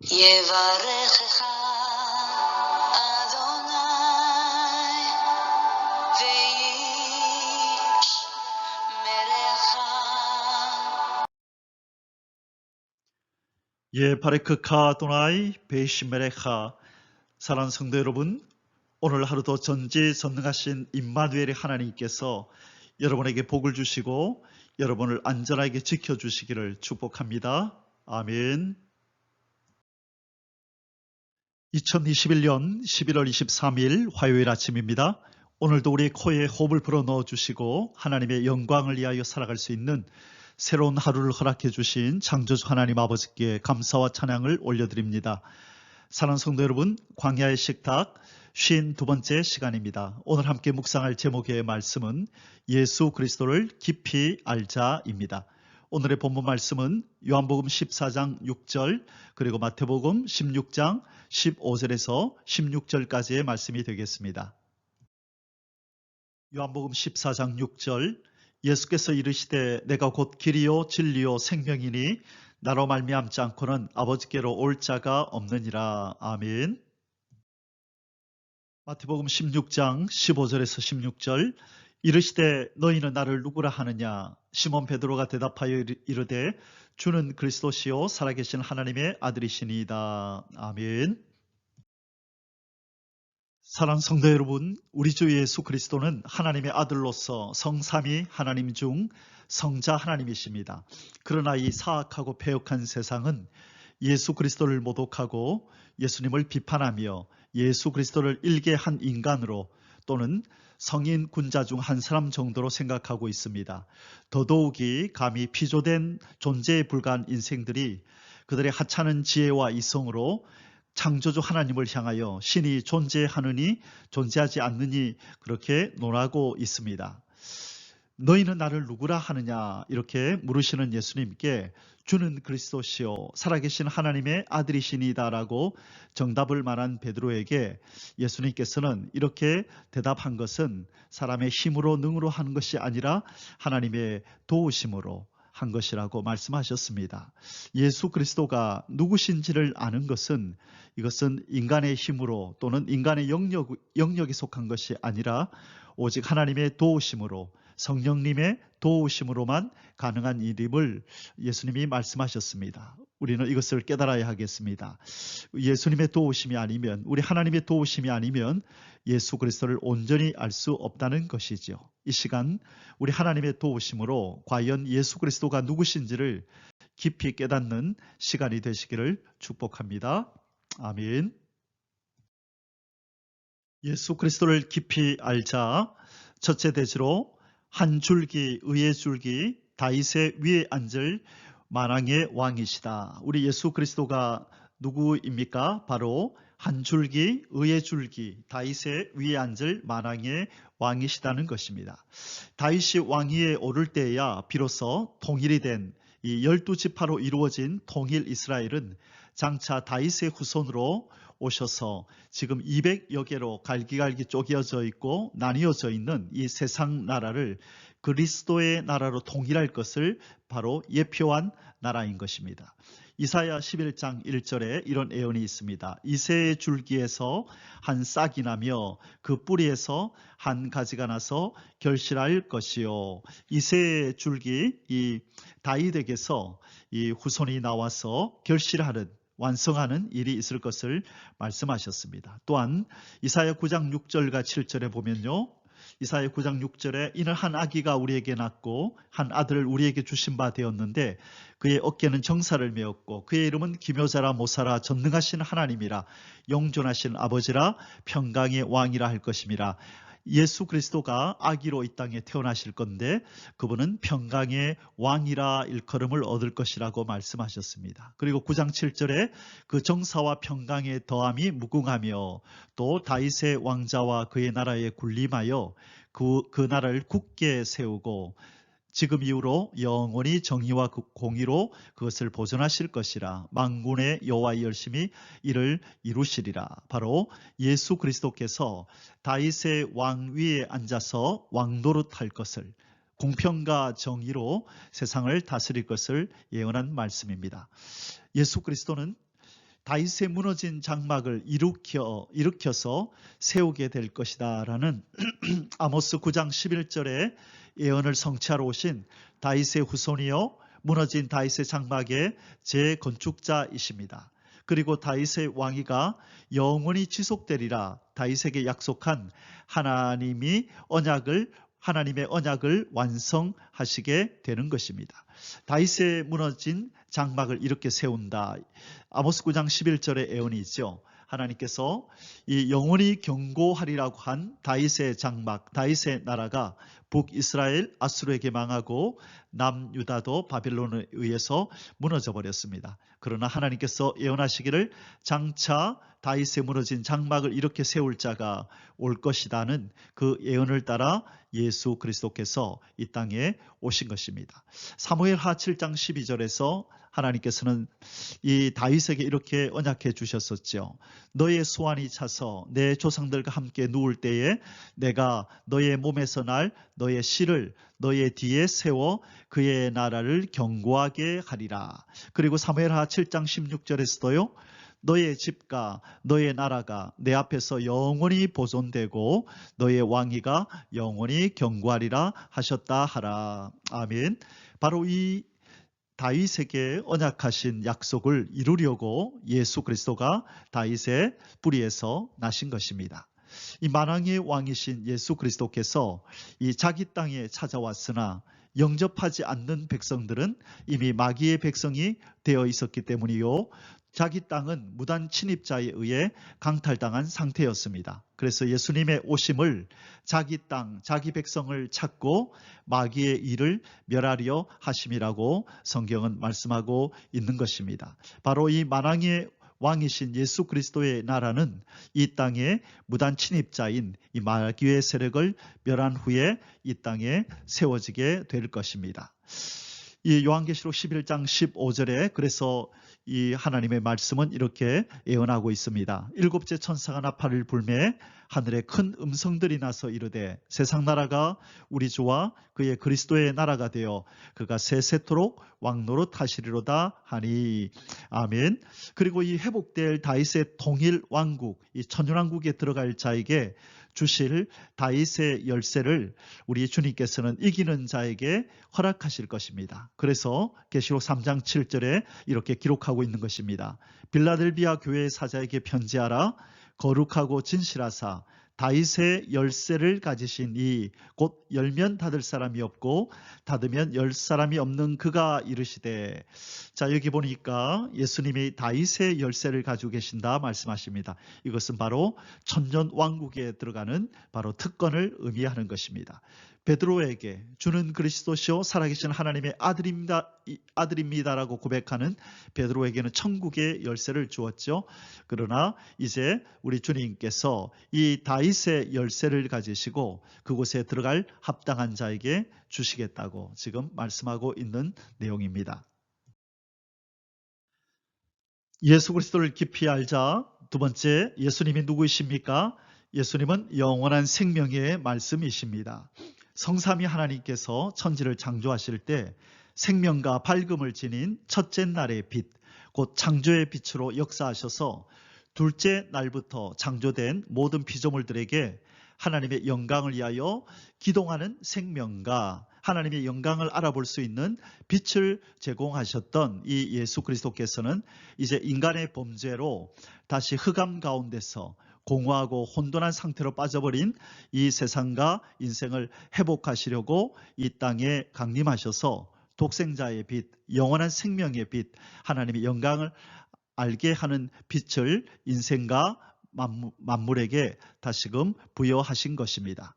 יברכך אדוני וישמרך. 바레크카 도나이 베이시메레카. 사랑하는 성도 여러분, 오늘 하루도 전지전능하신 임마누엘의 하나님께서 여러분에게 복을 주시고 여러분을 안전하게 지켜주시기를 축복합니다. 아멘. 2021년 11월 23일 화요일 아침입니다. 오늘도 우리 코에 호흡을 불어넣어 주시고 하나님의 영광을 위하여 살아갈 수 있는 새로운 하루를 허락해 주신 창조주 하나님 아버지께 감사와 찬양을 올려드립니다. 사랑하는 성도 여러분, 광야의 식탁 52번째 시간입니다. 오늘 함께 묵상할 제목의 말씀은 예수 그리스도를 깊이 알자입니다. 오늘의 본문 말씀은 요한복음 14장 6절 그리고 마태복음 16장 15절에서 16절까지의 말씀이 되겠습니다. 요한복음 14장 6절, 예수께서 이르시되 내가 곧 길이요 진리요 생명이니 나로 말미암지 않고는 아버지께로 올 자가 없느니라. 아멘. 마태복음 16장 15절에서 16절, 이르시되 너희는 나를 누구라 하느냐? 시몬 베드로가 대답하여 이르되 주는 그리스도시요 살아계신 하나님의 아들이시니이다. 아멘. 사랑하는 성도 여러분, 우리 주 예수 그리스도는 하나님의 아들로서 성삼위 하나님 중 성자 하나님이십니다. 그러나 이 사악하고 패역한 세상은 예수 그리스도를 모독하고 예수님을 비판하며 예수 그리스도를 일개 한 인간으로 또는 성인 군자 중 한 사람 정도로 생각하고 있습니다. 더더욱이 감히 피조된 존재에 불과한 인생들이 그들의 하찮은 지혜와 이성으로 창조주 하나님을 향하여 신이 존재하느니 존재하지 않느니 그렇게 논하고 있습니다. 너희는 나를 누구라 하느냐 이렇게 물으시는 예수님께 주는 그리스도시요 살아계신 하나님의 아들이시니다라고 정답을 말한 베드로에게 예수님께서는 이렇게 대답한 것은 사람의 힘으로 능으로 하는 것이 아니라 하나님의 도우심으로 한 것이라고 말씀하셨습니다. 예수 그리스도가 누구신지를 아는 것은 이것은 인간의 힘으로 또는 인간의 영역이 속한 것이 아니라 오직 하나님의 도우심으로 성령님의 도우심으로만 가능한 일임을 예수님이 말씀하셨습니다. 우리는 이것을 깨달아야 하겠습니다. 예수님의 도우심이 아니면, 우리 하나님의 도우심이 아니면 예수 그리스도를 온전히 알 수 없다는 것이죠. 이 시간 우리 하나님의 도우심으로 과연 예수 그리스도가 누구신지를 깊이 깨닫는 시간이 되시기를 축복합니다. 아멘. 예수 그리스도를 깊이 알자. 첫째 대지로 한 줄기 의의 줄기 다윗의 위에 앉을 만왕의 왕이시다. 우리 예수 그리스도가 누구입니까? 바로 한 줄기 의의 줄기 다윗의 위에 앉을 만왕의 왕이시다는 것입니다. 다윗이 왕위에 오를 때야 비로소 통일이 된 이 12지파로 이루어진 통일 이스라엘은 장차 다윗의 후손으로 오셔서 지금 200여 개로 갈기갈기 쪼개어져 있고 나뉘어져 있는 이 세상 나라를 그리스도의 나라로 통일할 것을 바로 예표한 나라인 것입니다. 이사야 11장 1절에 이런 예언이 있습니다. 이새의 줄기에서 한 싹이 나며 그 뿌리에서 한 가지가 나서 결실할 것이요. 이새의 줄기 이 다윗에게서 이 후손이 나와서 결실하는 완성하는 일이 있을 것을 말씀하셨습니다. 또한 이사야 9장 6절과 7절에 보면요. 이사야 9장 6절에 이는 한 아기가 우리에게 낳고 한 아들을 우리에게 주신 바 되었는데 그의 어깨는 정사를 메었고 그의 이름은 기묘자라 모사라 전능하신 하나님이라 영존하신 아버지라 평강의 왕이라 할 것임이라. 예수 그리스도가 아기로 이 땅에 태어나실 건데 그분은 평강의 왕이라 일컬음을 얻을 것이라고 말씀하셨습니다. 그리고 9장 7절에 그 정사와 평강의 더함이 무궁하며 또 다윗의 왕자와 그의 나라에 군림하여 그 나라를 굳게 세우고 지금 이후로 영원히 정의와 공의로 그것을 보존하실 것이라. 만군의 여호와의 열심히 이를 이루시리라. 바로 예수 그리스도께서 다윗의 왕 위에 앉아서 왕노릇할 것을 공평과 정의로 세상을 다스릴 것을 예언한 말씀입니다. 예수 그리스도는 다윗의 무너진 장막을 일으켜서 세우게 될 것이다 라는 아모스 9장 11절의 예언을 성취하러 오신 다윗의 후손이요 무너진 다윗의 장막의 재건축자이십니다. 그리고 다윗의 왕위가 영원히 지속되리라 다윗에게 약속한 하나님의 언약을 완성하시게 되는 것입니다. 다윗의 무너진 장막을 이렇게 세운다. 아모스 9장 11절의 예언이 있죠. 하나님께서 이 영원히 견고하리라고 한 다윗의 장막, 다윗의 나라가 북이스라엘 아수르에게 망하고 남유다도 바빌론에 의해서 무너져 버렸습니다. 그러나 하나님께서 예언하시기를 장차 다윗의 무너진 장막을 이렇게 세울 자가 올 것이다는 그 예언을 따라 예수 그리스도께서 이 땅에 오신 것입니다. 사무엘하 7장 12절에서 하나님께서는 이 다윗에게 이렇게 언약해 주셨었죠. 너의 소환이 차서 내 조상들과 함께 누울 때에 내가 너의 몸에서 날 너의 씨를 너의 뒤에 세워 그의 나라를 견고하게 하리라. 그리고 사무엘하 7장 16절에서도요. 너의 집과 너의 나라가 내 앞에서 영원히 보존되고 너의 왕위가 영원히 견고하리라 하셨다 하라. 아멘. 바로 이 다윗에게 언약하신 약속을 이루려고 예수 그리스도가 다윗의 뿌리에서 나신 것입니다. 이 만왕의 왕이신 예수 그리스도께서 이 자기 땅에 찾아왔으나 영접하지 않는 백성들은 이미 마귀의 백성이 되어 있었기 때문이요. 자기 땅은 무단 침입자에 의해 강탈당한 상태였습니다. 그래서 예수님의 오심을 자기 땅, 자기 백성을 찾고 마귀의 일을 멸하려 하심이라고 성경은 말씀하고 있는 것입니다. 바로 이 만왕의 왕이신 예수 그리스도의 나라는 이 땅에 무단 침입자인 이 마귀의 세력을 멸한 후에 이 땅에 세워지게 될 것입니다. 이 요한계시록 11장 15절에 그래서 이 하나님의 말씀은 이렇게 예언하고 있습니다. 일곱째 천사가 나팔을 불매 하늘에 큰 음성들이 나서 이르되 세상 나라가 우리 주와 그의 그리스도의 나라가 되어 그가 세세토록 왕노릇 하시리로다 하니. 아멘. 그리고 이 회복될 다윗의 통일 왕국, 이 천년왕국에 들어갈 자에게 주실 다윗의 열쇠를 우리 주님께서는 이기는 자에게 허락하실 것입니다. 그래서 계시록 3장 7절에 이렇게 기록하고 있는 것입니다. 빌라델비아 교회의 사자에게 편지하라. 거룩하고 진실하사 다윗의 열쇠를 가지신 이 곧 열면 닫을 사람이 없고 닫으면 열 사람이 없는 그가 이르시되. 자, 여기 보니까 예수님이 다윗의 열쇠를 가지고 계신다 말씀하십니다. 이것은 바로 천년 왕국에 들어가는 바로 특권을 의미하는 것입니다. 베드로에게 주는 그리스도시요 살아계신 하나님의 아들입니다라고 고백하는 베드로에게는 천국의 열쇠를 주었죠. 그러나 이제 우리 주님께서 이 다윗의 열쇠를 가지시고 그곳에 들어갈 합당한 자에게 주시겠다고 지금 말씀하고 있는 내용입니다. 예수 그리스도를 깊이 알자. 두 번째, 예수님이 누구이십니까? 예수님은 영원한 생명의 말씀이십니다. 성삼위 하나님께서 천지를 창조하실 때 생명과 밝음을 지닌 첫째 날의 빛, 곧 창조의 빛으로 역사하셔서 둘째 날부터 창조된 모든 피조물들에게 하나님의 영광을 위하여 기동하는 생명과 하나님의 영광을 알아볼 수 있는 빛을 제공하셨던 이 예수 그리스도께서는 이제 인간의 범죄로 다시 흑암 가운데서 공허하고 혼돈한 상태로 빠져버린 이 세상과 인생을 회복하시려고 이 땅에 강림하셔서 독생자의 빛, 영원한 생명의 빛, 하나님의 영광을 알게 하는 빛을 인생과 만물에게 다시금 부여하신 것입니다.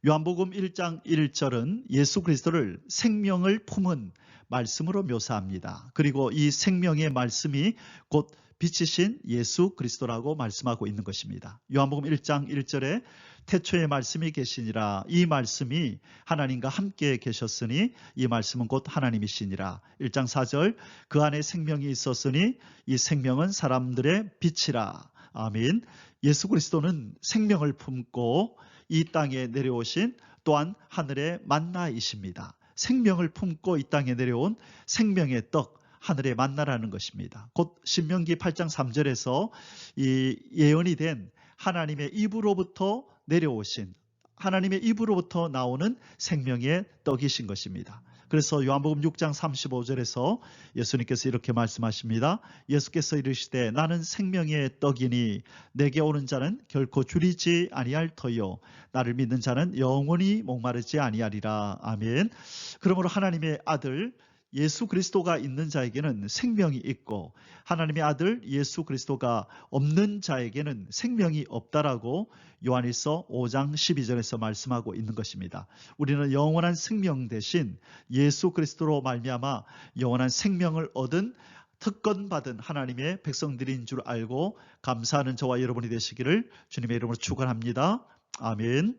요한복음 1장 1절은 예수 그리스도를 생명을 품은 말씀으로 묘사합니다. 그리고 이 생명의 말씀이 곧 빛이신 예수 그리스도라고 말씀하고 있는 것입니다. 요한복음 1장 1절에 태초에 말씀이 계시니라. 이 말씀이 하나님과 함께 계셨으니 이 말씀은 곧 하나님이시니라. 1장 4절 그 안에 생명이 있었으니 이 생명은 사람들의 빛이라. 아멘. 예수 그리스도는 생명을 품고 이 땅에 내려오신 또한 하늘의 만나이십니다. 생명을 품고 이 땅에 내려온 생명의 떡, 하늘의 만나라는 것입니다. 곧 신명기 8장 3절에서 이 예언이 된 하나님의 입으로부터 내려오신 하나님의 입으로부터 나오는 생명의 떡이신 것입니다. 그래서 요한복음 6장 35절에서 예수님께서 이렇게 말씀하십니다. 예수께서 이르시되 나는 생명의 떡이니 내게 오는 자는 결코 줄이지 아니할 터요 나를 믿는 자는 영원히 목마르지 아니하리라. 아멘. 그러므로 하나님의 아들 예수 그리스도가 있는 자에게는 생명이 있고 하나님의 아들 예수 그리스도가 없는 자에게는 생명이 없다라고 요한일서 5장 12절에서 말씀하고 있는 것입니다. 우리는 영원한 생명 대신 예수 그리스도로 말미암아 영원한 생명을 얻은 특권받은 하나님의 백성들인 줄 알고 감사하는 저와 여러분이 되시기를 주님의 이름으로 축원합니다. 아멘.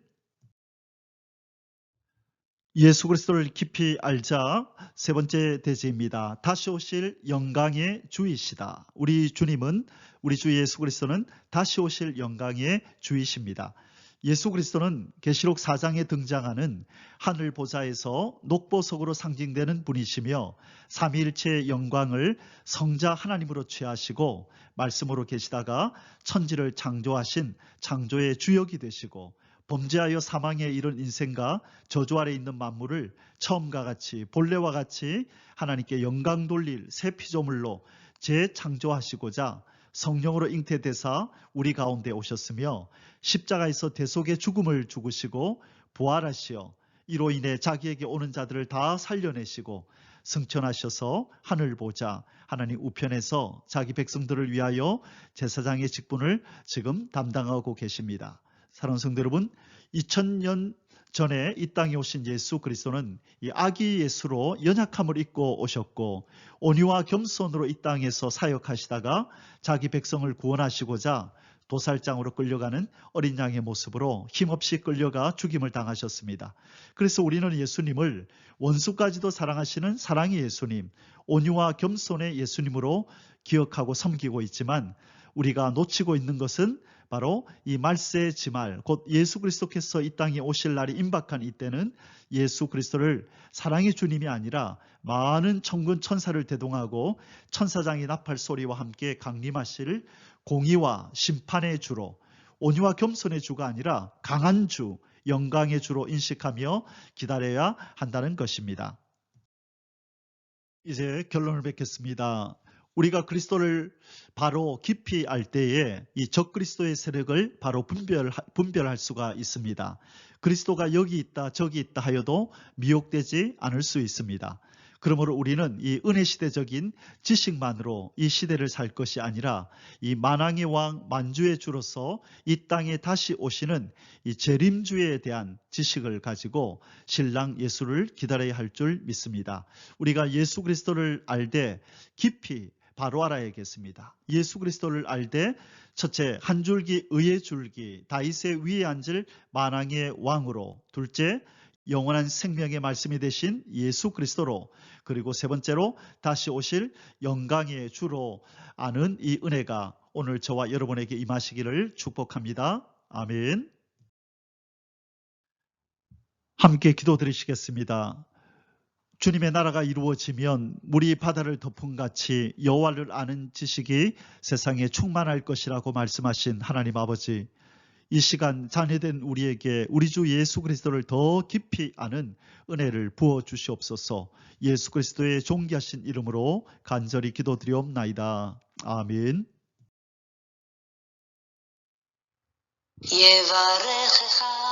예수 그리스도를 깊이 알자 세 번째 대지입니다. 다시 오실 영광의 주이시다. 우리 주님은 우리 주 예수 그리스도는 다시 오실 영광의 주이십니다. 예수 그리스도는 계시록 4장에 등장하는 하늘 보좌에서 녹보석으로 상징되는 분이시며 삼위일체의 영광을 성자 하나님으로 취하시고 말씀으로 계시다가 천지를 창조하신 창조의 주역이 되시고 범죄하여 사망에 이른 인생과 저주 아래 있는 만물을 처음과 같이 본래와 같이 하나님께 영광 돌릴 새 피조물로 재창조하시고자 성령으로 잉태되사 우리 가운데 오셨으며 십자가에서 대속의 죽음을 죽으시고 부활하시어 이로 인해 자기에게 오는 자들을 다 살려내시고 승천하셔서 하늘 보좌 하나님 우편에서 자기 백성들을 위하여 제사장의 직분을 지금 담당하고 계십니다. 사랑하는 성도 여러분, 2000년 전에 이 땅에 오신 예수 그리스도는 이 아기 예수로 연약함을 입고 오셨고 온유와 겸손으로 이 땅에서 사역하시다가 자기 백성을 구원하시고자 도살장으로 끌려가는 어린 양의 모습으로 힘없이 끌려가 죽임을 당하셨습니다. 그래서 우리는 예수님을 원수까지도 사랑하시는 사랑의 예수님, 온유와 겸손의 예수님으로 기억하고 섬기고 있지만 우리가 놓치고 있는 것은 바로 이 말세의 지말, 곧 예수 그리스도께서 이 땅에 오실 날이 임박한 이때는 예수 그리스도를 사랑의 주님이 아니라 많은 천군 천사를 대동하고 천사장의 나팔 소리와 함께 강림하실 공의와 심판의 주로 온유와 겸손의 주가 아니라 강한 주, 영광의 주로 인식하며 기다려야 한다는 것입니다. 이제 결론을 맺겠습니다. 우리가 그리스도를 바로 깊이 알 때에 이 적그리스도의 세력을 바로 분별할 수가 있습니다. 그리스도가 여기 있다 저기 있다 하여도 미혹되지 않을 수 있습니다. 그러므로 우리는 이 은혜시대적인 지식만으로 이 시대를 살 것이 아니라 이 만왕의 왕 만주의 주로서 이 땅에 다시 오시는 이 재림주에 대한 지식을 가지고 신랑 예수를 기다려야 할 줄 믿습니다. 우리가 예수 그리스도를 알되 깊이 바로 알아야겠습니다. 예수 그리스도를 알되 첫째, 한 줄기 의의 줄기 다윗의 위에 앉을 만왕의 왕으로, 둘째, 영원한 생명의 말씀이 되신 예수 그리스도로, 그리고 세 번째로 다시 오실 영광의 주로 아는 이 은혜가 오늘 저와 여러분에게 임하시기를 축복합니다. 아멘. 함께 기도드리시겠습니다. 주님의 나라가 이루어지면 물이 바다를 덮은 같이 여호와를 아는 지식이 세상에 충만할 것이라고 말씀하신 하나님 아버지, 이 시간 자녀된 우리에게 우리 주 예수 그리스도를 더 깊이 아는 은혜를 부어 주시옵소서. 예수 그리스도의 존귀하신 이름으로 간절히 기도드리옵나이다. 아멘. יברכך